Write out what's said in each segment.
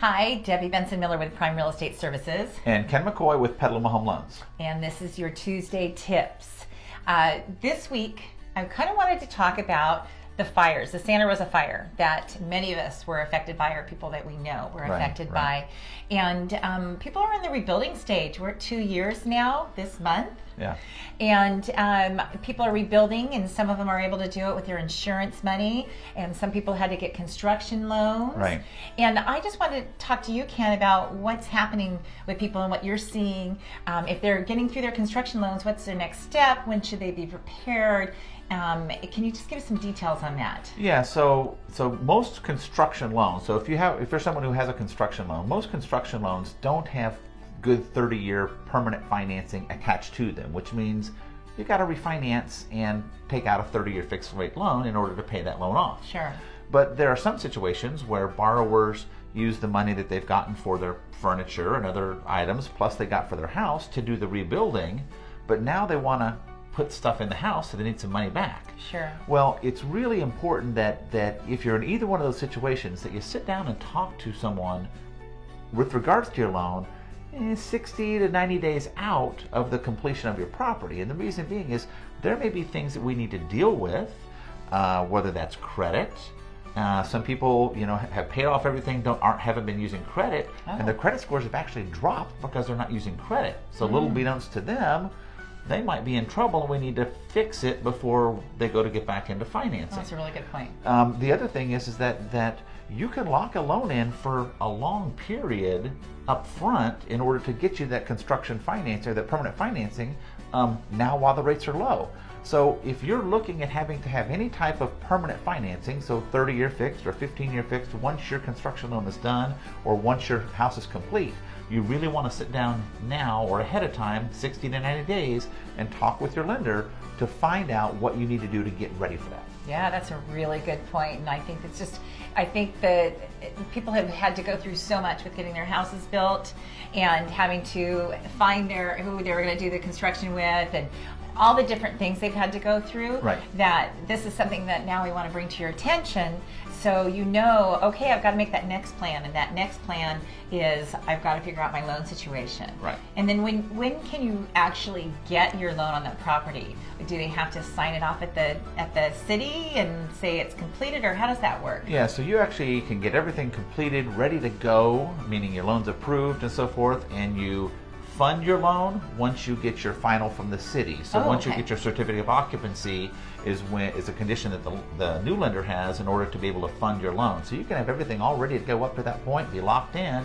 Hi, Debbie Benson-Miller with Prime Real Estate Services. And Ken McCoy with Petaluma Home Loans. And this is your Tuesday tips. This week, I kind of wanted to talk about the fires, the Santa Rosa fire that many of us were affected by, or people that we know were affected by. And people are in the rebuilding stage. We're at 2 years now this month. Yeah. And people are rebuilding, and some of them are able to do it with their insurance money, and some people had to get construction loans. Right. And I just wanted to talk to you, Ken, about what's happening with people and what you're seeing. If they're getting through their construction loans, what's their next step? When should they be prepared? Can you just give us some details on that? Yeah, so most construction loans, so if you're someone who has a construction loan, most construction loans don't have good 30-year permanent financing attached to them, which means you got to refinance and take out a 30-year fixed rate loan in order to pay that loan off. Sure. But there are some situations where borrowers use the money that they've gotten for their furniture and other items, plus they got for their house, to do the rebuilding, but now they want to put stuff in the house, so they need some money back. Sure. Well, it's really important that if you're in either one of those situations, that you sit down and talk to someone with regards to your loan 60 to 90 days out of the completion of your property. And the reason being is there may be things that we need to deal with, whether that's credit. Some people, have paid off everything, haven't been using credit, and their credit scores have actually dropped because they're not using credit. So little beknownst to them, they might be in trouble, and we need to fix it before they go to get back into financing. That's a really good point. The other thing is that you can lock a loan in for a long period up front in order to get you that construction finance or that permanent financing now while the rates are low. So if you're looking at having to have any type of permanent financing, so 30-year fixed or 15-year fixed, once your construction loan is done or once your house is complete, you really want to sit down now or ahead of time, 60 to 90 days, and talk with your lender to find out what you need to do to get ready for that. Yeah, that's a really good point. And I think that people have had to go through so much with getting their houses built and having to find who they were going to do the construction with, and all the different things they've had to go through, that this is something that now we want to bring to your attention, so okay, I've got to make that next plan, and that next plan is I've got to figure out my loan situation. Right. And then when can you actually get your loan on that property? Do they have to sign it off at the city and say it's completed, or how does that work? Yeah, so you actually can get everything completed, ready to go, meaning your loan's approved and so forth, and you fund your loan once you get your final from the city. So once you get your certificate of occupancy is a condition that the new lender has in order to be able to fund your loan. So you can have everything all ready to go up to that point, be locked in,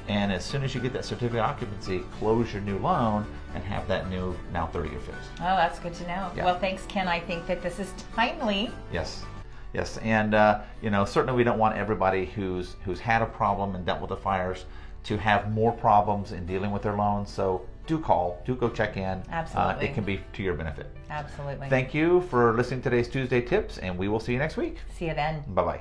and as soon as you get that certificate of occupancy, close your new loan and have that new now 30-year fixed. Oh, that's good to know. Yeah. Well, thanks, Ken. I think that this is timely. Yes, and certainly we don't want everybody who's had a problem and dealt with the fires to have more problems in dealing with their loans. So do go check in. Absolutely. It can be to your benefit. Absolutely. Thank you for listening to today's Tuesday Tips, and we will see you next week. See you then. Bye-bye.